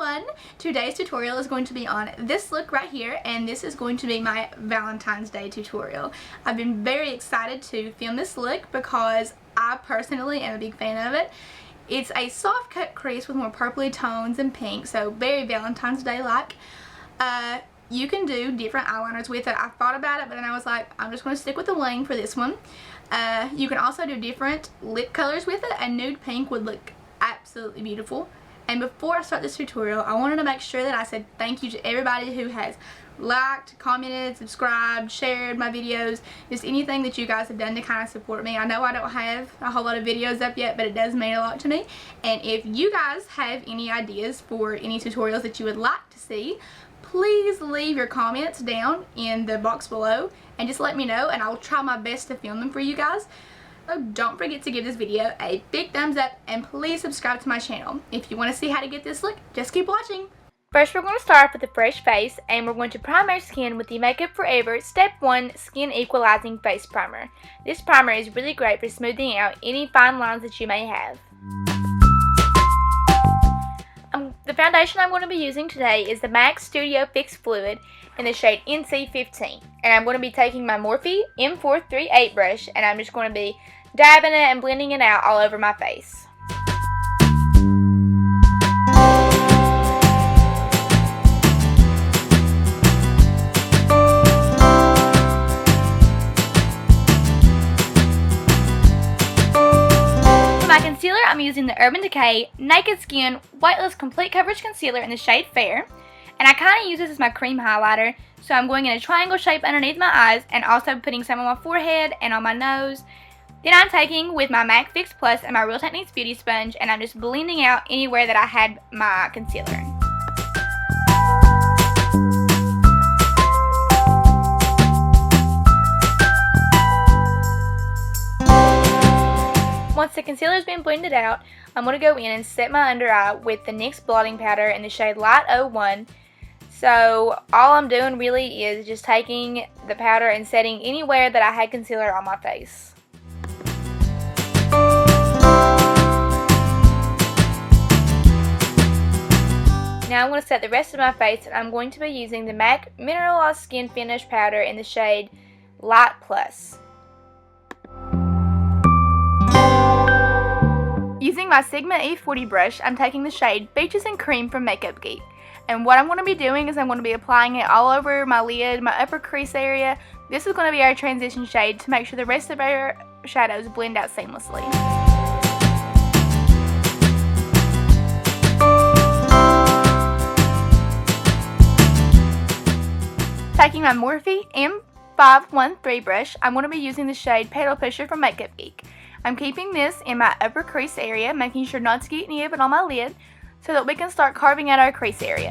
everyone! Today's tutorial is going to be on this look right here, and this is going to be my Valentine's Day tutorial. I've been very excited to film this look because I personally am a big fan of it. It's a soft cut crease with more purpley tones and pink, so very Valentine's Day like. You can do different eyeliners with it. I thought about it, but then I was like, I'm just going to stick with the wing for this one. You can also do different lip colors with it, and nude pink would look absolutely beautiful. And before I start this tutorial, I wanted to make sure that I said thank you to everybody who has liked, commented, subscribed, shared my videos, just anything that you guys have done to kind of support me. I know I don't have a whole lot of videos up yet, but it does mean a lot to me. And if you guys have any ideas for any tutorials that you would like to see, please leave your comments down in the box below and just let me know, and I'll try my best to film them for you guys. So don't forget to give this video a big thumbs up, and please subscribe to my channel. If you want to see how to get this look, just keep watching. First, we're going to start off with a fresh face, and we're going to prime our skin with the Makeup Forever Step 1 Skin Equalizing Face Primer. This primer is really great for smoothing out any fine lines that you may have. The foundation I'm going to be using today is the MAC Studio Fix Fluid in the shade NC15. And I'm going to be taking my MORPHE M438 brush, and I'm just going to be dabbing it and blending it out all over my face. For my concealer, I'm using the Urban Decay Naked Skin Weightless Complete Coverage Concealer in the shade Fair. And I kind of use this as my cream highlighter, so I'm going in a triangle shape underneath my eyes and also putting some on my forehead and on my nose. Then I'm taking with my MAC Fix Plus and my Real Techniques Beauty Sponge, and I'm just blending out anywhere that I had my concealer. Once the concealer has been blended out, I'm going to go in and set my under eye with the NYX blotting powder in the shade Light 01. So all I'm doing really is just taking the powder and setting anywhere that I had concealer on my face. Now I'm going to set the rest of my face, and I'm going to be using the MAC Mineralize Skinfinish powder in the shade Light Plus. Using my Sigma E40 brush, I'm taking the shade Beaches and Cream from Makeup Geek. And what I'm going to be doing is I'm going to be applying it all over my lid, my upper crease area. This is going to be our transition shade to make sure the rest of our shadows blend out seamlessly. Taking my MORPHE M513 brush, I'm going to be using the shade Petal Pusher from Makeup Geek. I'm keeping this in my upper crease area, making sure not to get any of it on my lid, so that we can start carving out our crease area.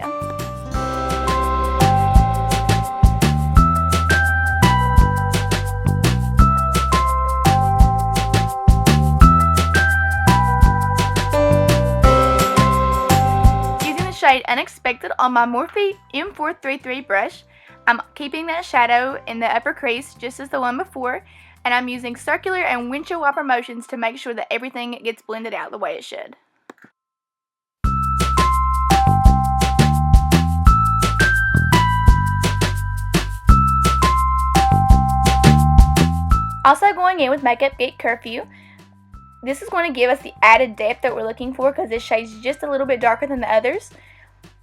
Using the shade Unexpected on my MORPHE M433 brush, I'm keeping that shadow in the upper crease just as the one before, and I'm using circular and windshield wiper motions to make sure that everything gets blended out the way it should. Also going in with Makeup Geek Curfew. This is going to give us the added depth that we're looking for because this shade's just a little bit darker than the others.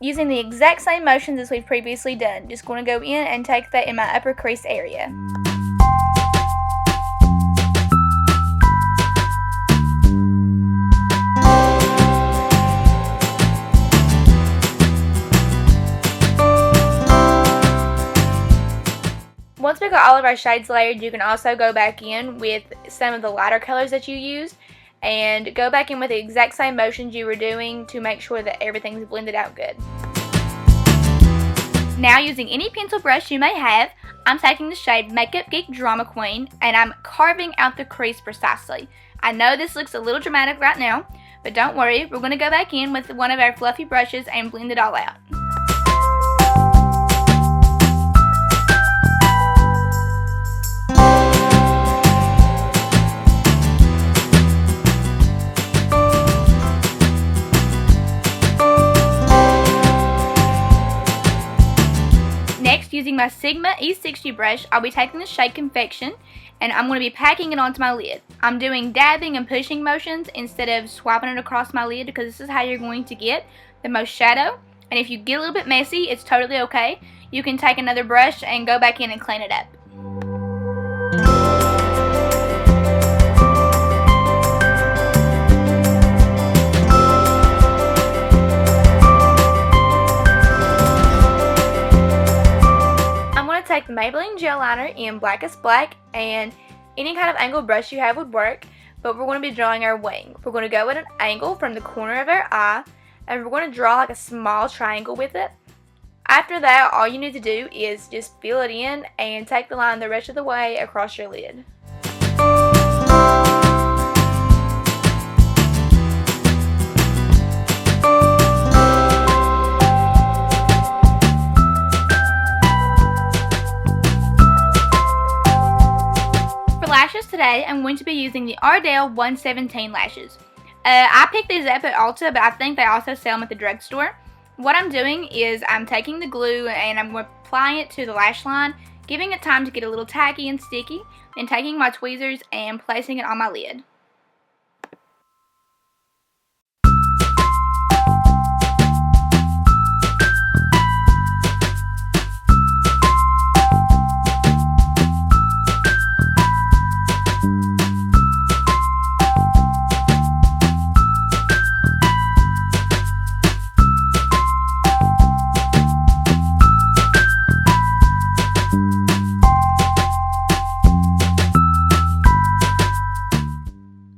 Using the exact same motions as we've previously done. Just going to go in and take that in my upper crease area. Once we got all of our shades layered, you can also go back in with some of the lighter colors that you used and go back in with the exact same motions you were doing to make sure that everything's blended out good. Now, using any pencil brush you may have, I'm taking the shade Makeup Geek Drama Queen, and I'm carving out the crease precisely. I know this looks a little dramatic right now, but don't worry, we're going to go back in with one of our fluffy brushes and blend it all out. Using my Sigma E60 brush, I'll be taking the shade Confection and I'm going to be packing it onto my lid. I'm doing dabbing and pushing motions instead of swiping it across my lid because this is how you're going to get the most shadow. And if you get a little bit messy, it's totally okay. You can take another brush and go back in and clean it up. Take the Maybeline gel liner in Blackest Black, and any kind of angled brush you have would work, but we're going to be drawing our wing. We're going to go at an angle from the corner of our eye, and we're going to draw like a small triangle with it. After that, all you need to do is just fill it in and take the line the rest of the way across your lid. Lashes today, I'm going to be using the Ardell 117 lashes. I picked these up at Ulta, but I think they also sell them at the drugstore. What I'm doing is I'm taking the glue and I'm applying it to the lash line, giving it time to get a little tacky and sticky, then taking my tweezers and placing it on my lid.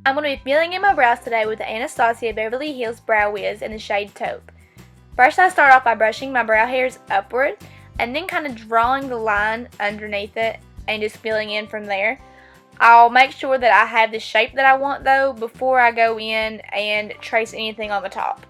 I'm going to be filling in my brows today with the Anastasia Beverly Hills Brow Wiz in the shade Taupe. First I start off by brushing my brow hairs upward and then kind of drawing the line underneath it and just filling in from there. I'll make sure that I have the shape that I want though before I go in and trace anything on the top.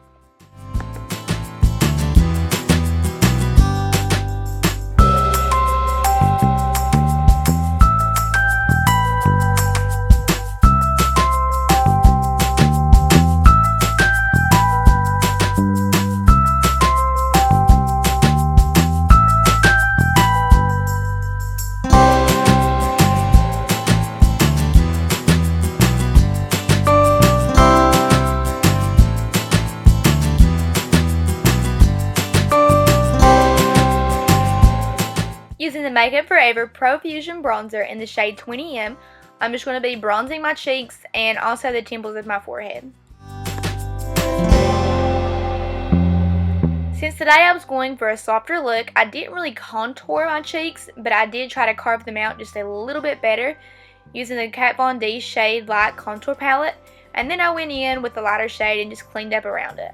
Using the Makeup Forever Pro Fusion Bronzer in the shade 20M, I'm just going to be bronzing my cheeks and also the temples of my forehead. Since today I was going for a softer look, I didn't really contour my cheeks, but I did try to carve them out just a little bit better using the Kat Von D Shade Light Contour Palette, and then I went in with the lighter shade and just cleaned up around it.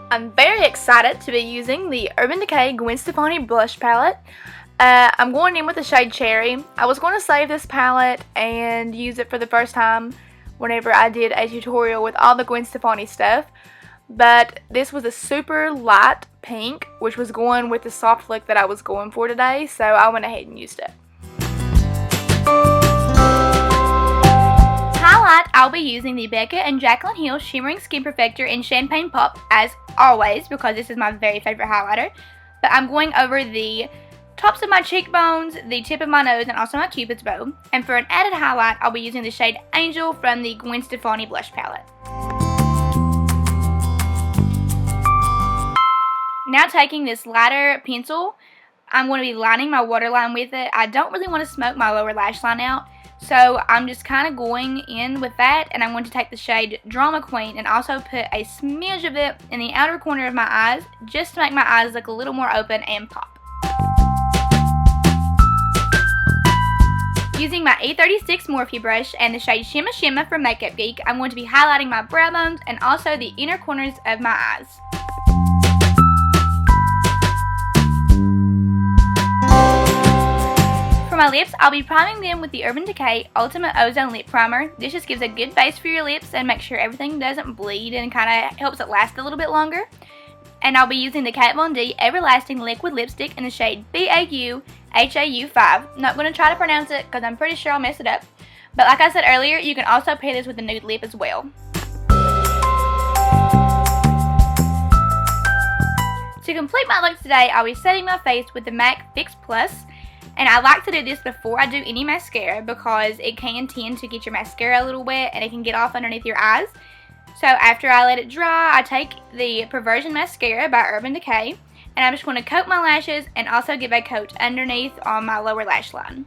I'm very excited to be using the Urban Decay Gwen Stefani Blush Palette. I'm going in with the shade Cherry. I was going to save this palette and use it for the first time whenever I did a tutorial with all the Gwen Stefani stuff. But this was a super light pink, which was going with the soft look that I was going for today, so I went ahead and used it. Highlight, I'll be using the Becca and Jaclyn Hill Shimmering Skin Perfector in Champagne Pop as always because this is my very favorite highlighter. But I'm going over the tops of my cheekbones, the tip of my nose, and also my cupid's bow. And for an added highlight, I'll be using the shade Angel from the Gwen Stefani Blush Palette. Now taking this lighter pencil, I'm going to be lining my waterline with it. I don't really want to smoke my lower lash line out, so I'm just kind of going in with that, and I'm going to take the shade Drama Queen and also put a smidge of it in the outer corner of my eyes just to make my eyes look a little more open and pop. Using my E36 Morphe brush and the shade Shimma Shimma from Makeup Geek, I'm going to be highlighting my brow bones and also the inner corners of my eyes. For my lips, I'll be priming them with the Urban Decay Ultimate Ozone Lip Primer. This just gives a good base for your lips and makes sure everything doesn't bleed and kind of helps it last a little bit longer. And I'll be using the Kat Von D Everlasting Liquid Lipstick in the shade BAU HAU5. Not going to try to pronounce it because I'm pretty sure I'll mess it up. But like I said earlier, you can also pair this with a nude lip as well. To complete my look today, I'll be setting my face with the MAC Fix Plus. And I like to do this before I do any mascara because it can tend to get your mascara a little wet and it can get off underneath your eyes. So after I let it dry, I take the Perversion Mascara by Urban Decay. And I'm just going to coat my lashes and also give a coat underneath on my lower lash line.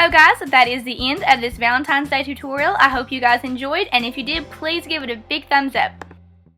So guys, that is the end of this Valentine's Day tutorial. I hope you guys enjoyed, and if you did, please give it a big thumbs up.